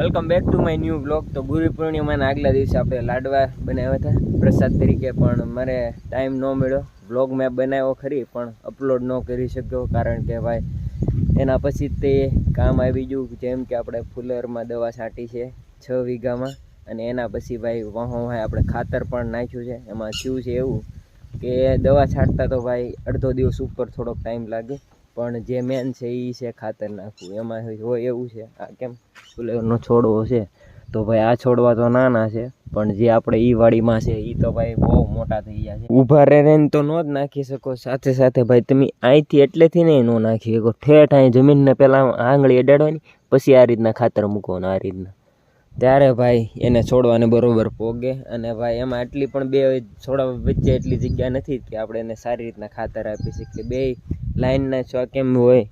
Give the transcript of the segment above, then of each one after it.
Welcome back to my new blog. તો ગુરુ પૂર્ણિમાના આગલા દિવસે આપણે લાડવા બનાવ્યા હતા પ્રસાદ તરીકે, પણ મારે ટાઈમ ન મળ્યો. બ્લોગ મેં બનાવ્યો ખરી પણ અપલોડ ન કરી શક્યો, કારણ કે ભાઈ એના પછી તે કામ આવી ગયું. જેમ કે આપણે ફુલરમાં દવા છાંટી છે 6 વીઘામાં, અને એના પછી ભાઈ વાહો આપણે ખાતર પણ નાખ્યું છે. એમાં શું છે એવું કે દવા છાંટતા તો ભાઈ અડધો દિવસ ઉપર થોડોક ટાઈમ લાગે, પણ જે મેન છે એ છે ખાતર નાખવું. એમાં હોય એવું છે, આ કેમ ફુલેરનો છોડવો છે તો ભાઈ આ છોડવા તો નાના છે, પણ જે આપણે ઈ વાડીમાં છે એ તો ભાઈ બહુ મોટા થઈ ગયા છે. ઊભા રહીને તો ન જ નાખી શકો, સાથે સાથે ભાઈ તમે અહીંથી એટલેથી નહીં ન નાખી શકો. ઠેઠ અહીં જમીનને પહેલાં આંગળી અડાડવાની, પછી આ રીતના ખાતર મૂકવાનું, આ રીતના, ત્યારે ભાઈ એને છોડવાને બરોબર પોગે. અને ભાઈ એમાં એટલી પણ બે છોડવા વચ્ચે એટલી જગ્યા નથી કે આપણે એને સારી રીતના ખાતર આપી શકીએ. બે લાઈનના છ કેમ હોય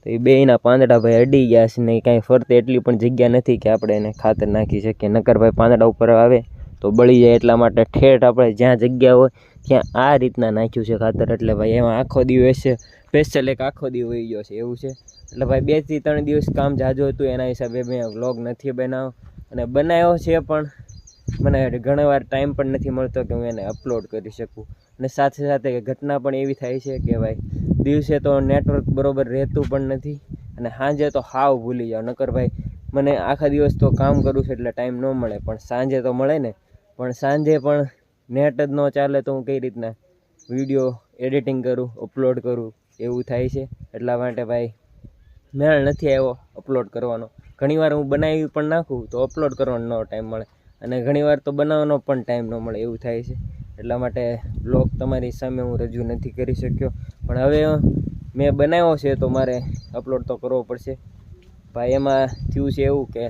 તો એ બેયના પાંદડા ભાઈ અડી ગયા છે ને કાંઈ ફરતે એટલી પણ જગ્યા નથી કે આપણે એને ખાતર નાખી શકીએ. નકર ભાઈ પાંદડા ઉપર આવે તો બળી જાય. એટલા માટે ઠેઠ આપણે જ્યાં જગ્યા હોય ત્યાં આ રીતના નાખ્યું છે ખાતર. એટલે ભાઈ એમાં આખો દિવસ છે, સ્પેશિયલ એક આખો દિવસ વહી ગયો છે એવું છે. એટલે ભાઈ 2 થી 3 દિવસ કામ જાજુ હતું, એના હિસાબે મેં વ્લોગ નથી બનાવ્યો. અને બનાવ્યો છે પણ મને ઘણી વાર ટાઈમ પણ નથી મળતો કે હું એને અપલોડ કરી શકું. અને સાથે સાથે ઘટના પણ એવી થાય છે કે ભાઈ દિવસે તો નેટવર્ક બરોબર રહેતું પણ નથી, અને સાંજે તો હાવ ભૂલી જાઓ. નકર ભાઈ મને આખા દિવસ તો કામ કરું છું એટલે ટાઈમ ન મળે, પણ સાંજે તો મળે ને. પણ સાંજે પણ નેટ જ ન ચાલે તો હું કઈ રીતના વિડીયો એડિટિંગ કરું, અપલોડ કરું, એવું થાય છે. એટલા માટે ભાઈ મેળ નથી આવ્યો અપલોડ કરવાનો. ઘણીવાર હું બનાવી પણ નાખું તો અપલોડ કરવાનો ન ટાઈમ મળે, અને ઘણીવાર તો બનાવવાનો પણ ટાઈમ ન મળે, એવું થાય છે. એટલા માટે બ્લોગ તમારી સામે હું રજૂ નથી કરી શક્યો. પણ હવે મેં બનાવ્યો છે તો મારે અપલોડ તો કરવો પડશે. ભાઈ એમાં થયું છે એવું કે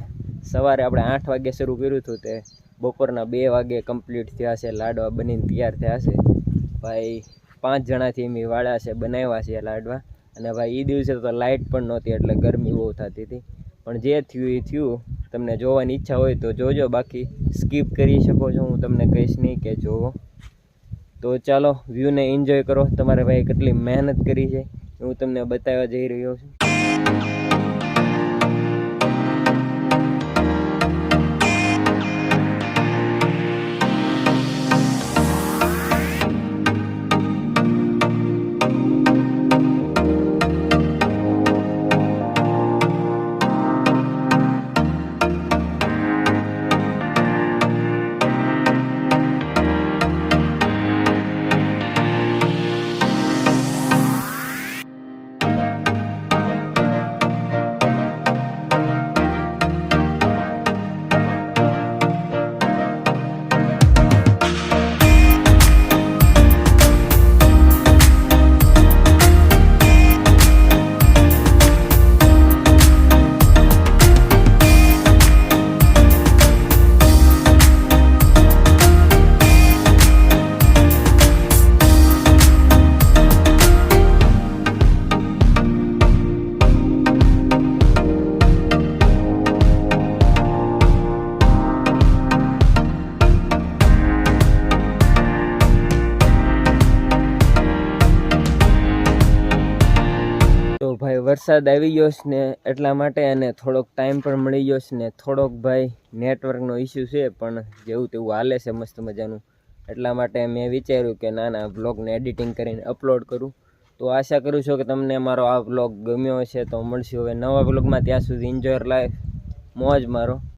સવારે આપણે 8 વાગે શરૂ કર્યું હતું, તે બપોરના 2 વાગે કમ્પ્લીટ થયા છે. લાડવા બનીને તૈયાર થયા છે. ભાઈ 5 જણાથી એમ વાળા છે, બનાવ્યા છે લાડવા. અને ભાઈ એ દિવસે તો લાઇટ પણ નહોતી એટલે ગરમી બહુ થતી હતી. પણ જે થયું એ થયું. તમને જોવાની ઈચ્છા હોય તો જોજો, બાકી સ્કીપ કરી શકો છો, હું તમને કહીશ નહીં કે જોવો. તો ચાલો વ્યૂને એન્જોય કરો. તમારે ભાઈ કેટલી મહેનત કરી છે હું તમને બતાવવા જઈ રહ્યો છું. ભાઈ વરસાદ આવી ગયો છે ને એટલા માટે, અને થોડોક ટાઈમ પણ મળી ગયો છે ને થોડોક ભાઈ નેટવર્કનો ઇસ્યુ છે, પણ જેવું તેવું હાલે છે મસ્ત મજાનું. એટલા માટે મેં વિચાર્યું કે ના બ્લોગને એડિટિંગ કરીને અપલોડ કરું. તો આશા કરું છું કે તમને મારો આ બ્લોગ ગમ્યો હશે. તો મળશું હવે નવા બ્લોગમાં, ત્યાં સુધી એન્જોય લાઈફ, મોજ મારો.